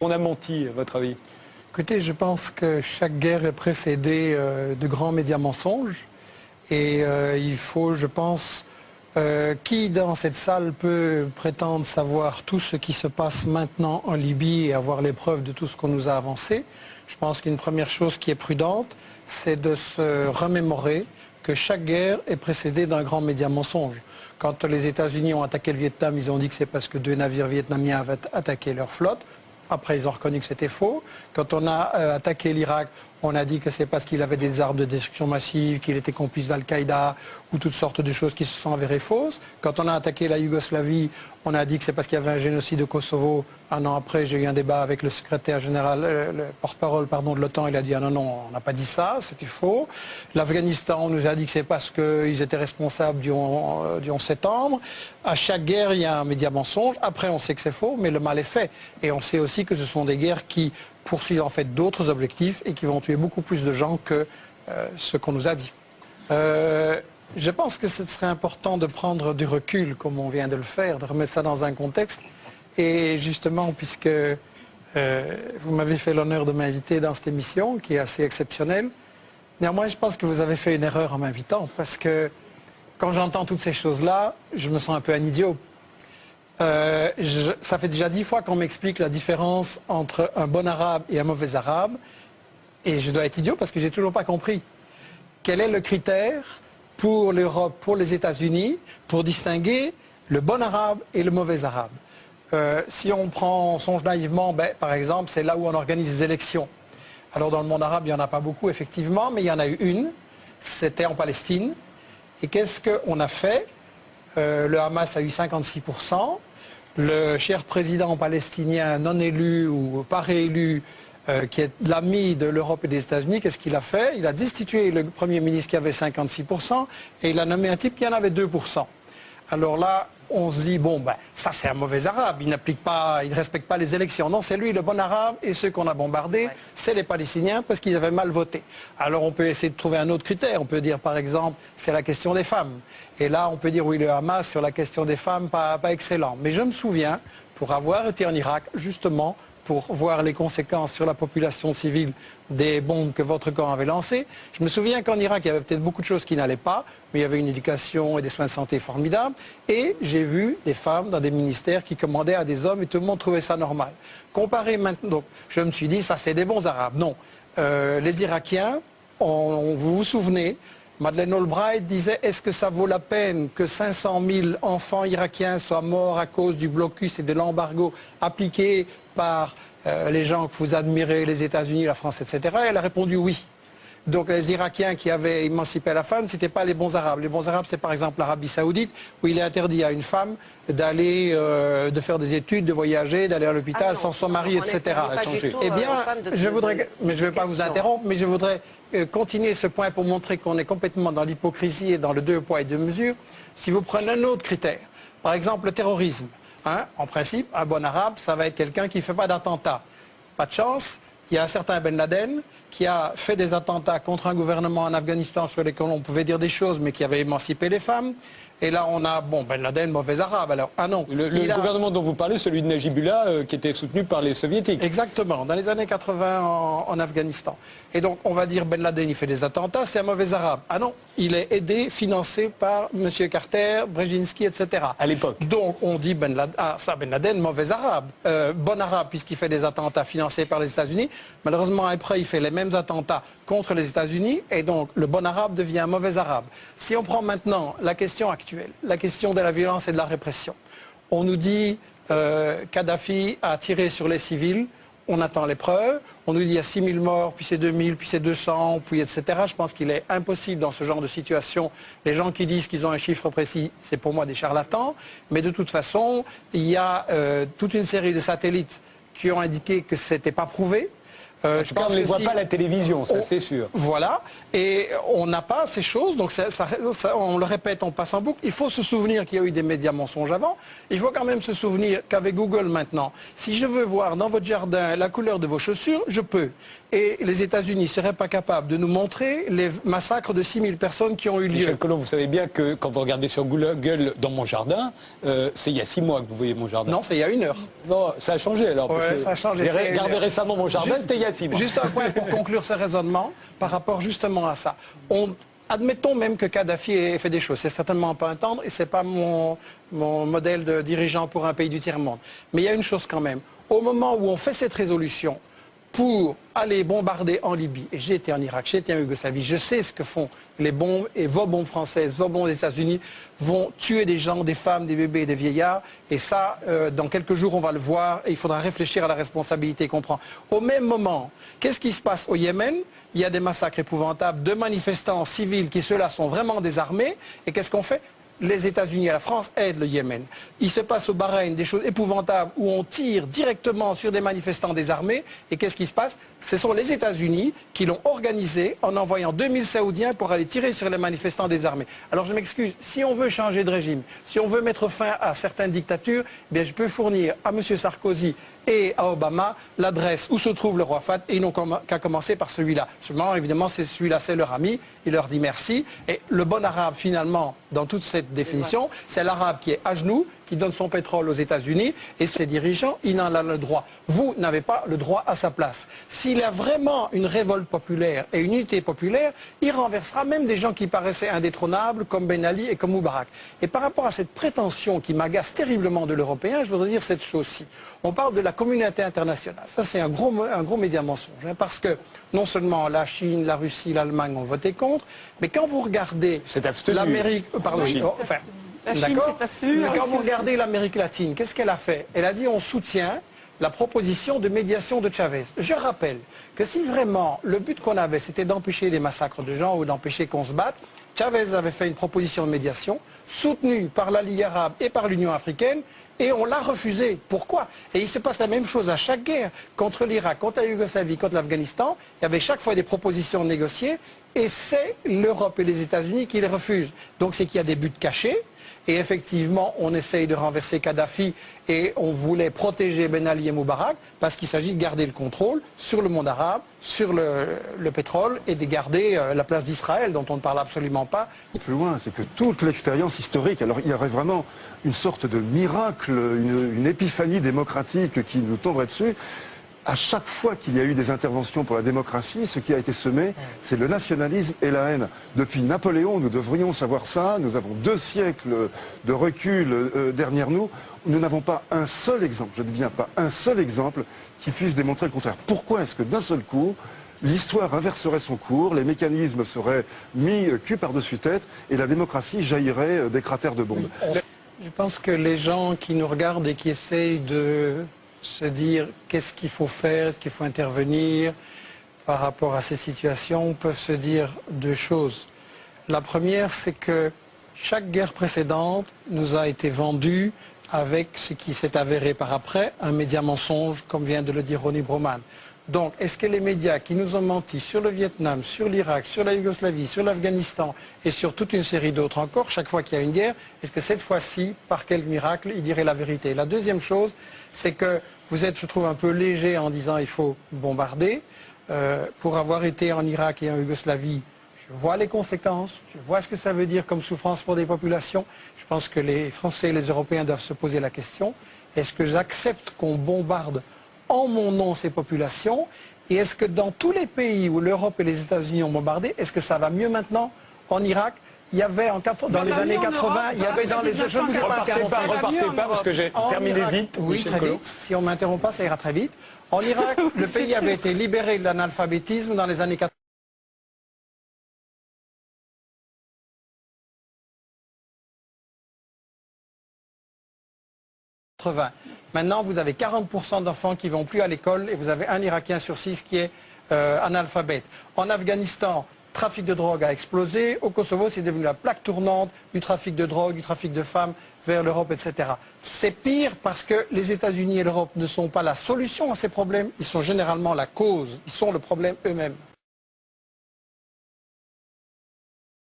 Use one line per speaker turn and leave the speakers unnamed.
On a menti, à votre avis?
Écoutez, je pense que chaque guerre est précédée de grands médias mensonges. Et il faut, je pense, qui dans cette salle peut prétendre savoir tout ce qui se passe maintenant en Libye et avoir les preuves de tout ce qu'on nous a avancé. Je pense qu'une première chose qui est prudente, c'est de se remémorer que chaque guerre est précédée d'un grand média mensonge. Quand les États-Unis ont attaqué le Vietnam, ils ont dit que c'est parce que 2 navires vietnamiens avaient attaqué leur flotte. Après, ils ont reconnu que c'était faux. Quand on a attaqué l'Irak, on a dit que c'est parce qu'il avait des armes de destruction massive, qu'il était complice d'Al-Qaïda ou toutes sortes de choses qui se sont avérées fausses. Quand on a attaqué la Yougoslavie, on a dit que c'est parce qu'il y avait un génocide au Kosovo. Un an après, j'ai eu un débat avec le secrétaire général, le porte-parole de l'OTAN. Il a dit ah non, on n'a pas dit ça, c'était faux. L'Afghanistan, on nous a dit que c'est parce qu'ils étaient responsables du 11 septembre. À chaque guerre, il y a un média mensonge. Après, on sait que c'est faux, mais le mal est fait. Et on sait aussi que ce sont des guerres qui poursuivent en fait d'autres objectifs et qui vont tuer beaucoup plus de gens que ce qu'on nous a dit. Je pense que ce serait important de prendre du recul, comme on vient de le faire, de remettre ça dans un contexte. Et justement, puisque vous m'avez fait l'honneur de m'inviter dans cette émission, qui est assez exceptionnelle, néanmoins, je pense que vous avez fait une erreur en m'invitant, parce que quand j'entends toutes ces choses-là, je me sens un peu un idiot. Ça fait déjà 10 fois qu'on m'explique la différence entre un bon arabe et un mauvais arabe. Et je dois être idiot parce que j'ai toujours pas compris. Quel est le critère pour l'Europe, pour les États-Unis, pour distinguer le bon arabe et le mauvais arabe? Si on songe naïvement, par exemple, c'est là où on organise les élections. Alors dans le monde arabe, il n'y en a pas beaucoup, effectivement, mais il y en a eu une. C'était en Palestine. Et qu'est-ce qu'on a fait? Le Hamas a eu 56%. Le cher président palestinien non élu ou pas réélu, qui est l'ami de l'Europe et des États-Unis, qu'est-ce qu'il a fait? Il a destitué le Premier ministre qui avait 56% et il a nommé un type qui en avait 2%. Alors là, on se dit, bon, ça c'est un mauvais arabe, il n'applique pas, il ne respecte pas les élections. Non, c'est lui le bon arabe et ceux qu'on a bombardés, c'est les Palestiniens parce qu'ils avaient mal voté. Alors on peut essayer de trouver un autre critère, on peut dire par exemple, c'est la question des femmes. Et là, on peut dire, oui, le Hamas sur la question des femmes, pas excellent. Mais je me souviens, pour avoir été en Irak, justement, pour voir les conséquences sur la population civile des bombes que votre camp avait lancées. Je me souviens qu'en Irak, il y avait peut-être beaucoup de choses qui n'allaient pas, mais il y avait une éducation et des soins de santé formidables. Et j'ai vu des femmes dans des ministères qui commandaient à des hommes et tout le monde trouvait ça normal. Comparé maintenant, donc, je me suis dit, ça c'est des bons Arabes. Non. Les Irakiens, vous vous souvenez, Madeleine Albright disait, est-ce que ça vaut la peine que 500 000 enfants irakiens soient morts à cause du blocus et de l'embargo appliqué par les gens que vous admirez, les États-Unis, la France, etc. Elle a répondu oui. Donc les Irakiens qui avaient émancipé la femme, ce n'étaient pas les bons Arabes. Les bons Arabes, c'est par exemple l'Arabie Saoudite, où il est interdit à une femme d'aller, de faire des études, de voyager, d'aller à l'hôpital sans son mari, etc. Eh bien, je voudrais, mais je ne vais pas vous interrompre, mais je voudrais continuer ce point pour montrer qu'on est complètement dans l'hypocrisie et dans le 2 poids et 2 mesures. Si vous prenez un autre critère, par exemple le terrorisme, en principe, un bon arabe, ça va être quelqu'un qui ne fait pas d'attentat. Pas de chance, il y a un certain Ben Laden qui a fait des attentats contre un gouvernement en Afghanistan sur lesquels on pouvait dire des choses, mais qui avait émancipé les femmes. Et là, on a, Ben Laden, mauvais arabe. Alors, ah non.
Le gouvernement dont vous parlez, celui de Najibullah, qui était soutenu par les soviétiques.
Exactement, dans les années 80 en Afghanistan. Et donc, on va dire Ben Laden, il fait des attentats, c'est un mauvais arabe. Ah non, il est aidé, financé par M. Carter, Brzezinski, etc.
À l'époque.
Donc, on dit Ben Laden, mauvais arabe. Bon arabe, puisqu'il fait des attentats financés par les États-Unis. Malheureusement, après, il fait les mêmes attentats contre les États-Unis. Et donc, le bon arabe devient un mauvais arabe. Si on prend maintenant la question actuelle, la question de la violence et de la répression, on nous dit Kadhafi a tiré sur les civils, on attend les preuves, on nous dit il y a 6 000 morts, puis c'est 2 000, puis c'est 200, puis etc. Je pense qu'il est impossible dans ce genre de situation. Les gens qui disent qu'ils ont un chiffre précis, c'est pour moi des charlatans. Mais de toute façon, il y a toute une série de satellites qui ont indiqué que ce n'était pas prouvé.
En tout cas, on ne les voit pas à la télévision, ça c'est sûr.
Voilà, et on n'a pas ces choses, donc on le répète, on passe en boucle. Il faut se souvenir qu'il y a eu des médias mensonges avant. Il faut quand même se souvenir qu'avec Google maintenant, si je veux voir dans votre jardin la couleur de vos chaussures, je peux. Et les États-Unis ne seraient pas capables de nous montrer les massacres de 6000 personnes qui ont eu lieu.
Michel Colomb, vous savez bien que quand vous regardez sur Google dans mon jardin, c'est il y a 6 mois que vous voyez mon jardin.
Non, c'est il y a 1 heure.
Non, ça a changé alors. Parce que
ça a changé.
J'ai regardé récemment mon jardin, c'était il y a 6 mois.
Juste un point pour conclure ce raisonnement par rapport justement à ça. Admettons même que Kadhafi ait fait des choses. C'est certainement pas un tendre et c'est pas mon modèle de dirigeant pour un pays du tiers-monde. Mais il y a une chose quand même. Au moment où on fait cette résolution pour aller bombarder en Libye, et j'ai été en Irak, j'ai été en Yougoslavie, je sais ce que font les bombes, et vos bombes françaises, vos bombes des États-Unis vont tuer des gens, des femmes, des bébés, des vieillards, et ça, dans quelques jours, on va le voir, et il faudra réfléchir à la responsabilité qu'on prend. Au même moment, qu'est-ce qui se passe au Yémen? Il y a des massacres épouvantables de manifestants civils qui, ceux-là, sont vraiment désarmés, et qu'est-ce qu'on fait? Les États-Unis et la France aident le Yémen. Il se passe au Bahreïn des choses épouvantables où on tire directement sur des manifestants désarmés. Et qu'est-ce qui se passe? Ce sont les États-Unis qui l'ont organisé en envoyant 2000 Saoudiens pour aller tirer sur les manifestants désarmés. Alors je m'excuse, si on veut changer de régime, si on veut mettre fin à certaines dictatures, eh bien je peux fournir à M. Sarkozy et à Obama l'adresse où se trouve le roi Fahd, et ils n'ont qu'à commencer par celui-là. Seulement, évidemment, celui-là, c'est leur ami, il leur dit merci. Et le bon arabe, finalement, dans toute cette définition, c'est l'arabe qui est à genoux, qui donne son pétrole aux États-Unis, et ses dirigeants, il n'en a le droit. Vous n'avez pas le droit à sa place. S'il y a vraiment une révolte populaire et une unité populaire, il renversera même des gens qui paraissaient indétrônables, comme Ben Ali et comme Moubarak. Et par rapport à cette prétention qui m'agace terriblement de l'Européen, je voudrais dire cette chose-ci. On parle de la communauté internationale. Ça, c'est un gros média mensonge, hein, parce que non seulement la Chine, la Russie, l'Allemagne ont voté contre, mais quand vous regardez l'Amérique... D'accord. Mais quand vous regardez l'Amérique latine, qu'est-ce qu'elle a fait? Elle a dit on soutient la proposition de médiation de Chavez. Je rappelle que si vraiment le but qu'on avait c'était d'empêcher des massacres de gens ou d'empêcher qu'on se batte, Chavez avait fait une proposition de médiation soutenue par la Ligue arabe et par l'Union africaine. Et on l'a refusé. Pourquoi? Et il se passe la même chose à chaque guerre. Contre l'Irak, contre la Yougoslavie, contre l'Afghanistan, il y avait chaque fois des propositions négociées. Et c'est l'Europe et les États-Unis qui les refusent. Donc c'est qu'il y a des buts cachés. Et effectivement, on essaye de renverser Kadhafi et on voulait protéger Ben Ali et Moubarak parce qu'il s'agit de garder le contrôle sur le monde arabe, sur le pétrole et de garder la place d'Israël dont on ne parle absolument pas.
Plus loin, c'est que toute l'expérience historique, alors il y aurait vraiment une sorte de miracle, une épiphanie démocratique qui nous tomberait dessus. À chaque fois qu'il y a eu des interventions pour la démocratie, ce qui a été semé, c'est le nationalisme et la haine. Depuis Napoléon, nous devrions savoir ça. Nous avons 2 siècles de recul derrière nous. Nous n'avons pas un seul exemple, je dis bien pas un seul exemple, qui puisse démontrer le contraire. Pourquoi est-ce que d'un seul coup, l'histoire inverserait son cours, les mécanismes seraient mis cul par-dessus tête et la démocratie jaillirait des cratères de bombes?
Je pense que les gens qui nous regardent et qui essayent de se dire qu'est-ce qu'il faut faire, est-ce qu'il faut intervenir par rapport à ces situations, peuvent se dire 2 choses. La première, c'est que chaque guerre précédente nous a été vendue avec ce qui s'est avéré par après, un média mensonge, comme vient de le dire Ronnie Broman. Donc, est-ce que les médias qui nous ont menti sur le Vietnam, sur l'Irak, sur la Yougoslavie, sur l'Afghanistan et sur toute une série d'autres encore, chaque fois qu'il y a une guerre, est-ce que cette fois-ci, par quel miracle, ils diraient la vérité? La deuxième chose, c'est que vous êtes, je trouve, un peu léger en disant il faut bombarder. Pour avoir été en Irak et en Yougoslavie, je vois les conséquences, je vois ce que ça veut dire comme souffrance pour des populations. Je pense que les Français et les Européens doivent se poser la question, est-ce que j'accepte qu'on bombarde en mon nom ces populations? Et est-ce que dans tous les pays où l'Europe et les États-Unis ont bombardé, est-ce que ça va mieux maintenant? En Irak, il y avait dans les années 80, il y avait dans les... Je ne vous ai pas interrompu.
Repartez pas parce que j'ai terminé vite.
Oui, très vite. Si on ne m'interrompt pas, ça ira très vite. En Irak, le pays avait été libéré de l'analphabétisme dans les années 80. Maintenant, vous avez 40% d'enfants qui ne vont plus à l'école et vous avez un Irakien sur 6 qui est analphabète. En Afghanistan, le trafic de drogue a explosé. Au Kosovo, c'est devenu la plaque tournante du trafic de drogue, du trafic de femmes. vers l'Europe, etc. C'est pire parce que les États-Unis et l'Europe ne sont pas la solution à ces problèmes, ils sont généralement la cause, ils sont le problème eux-mêmes.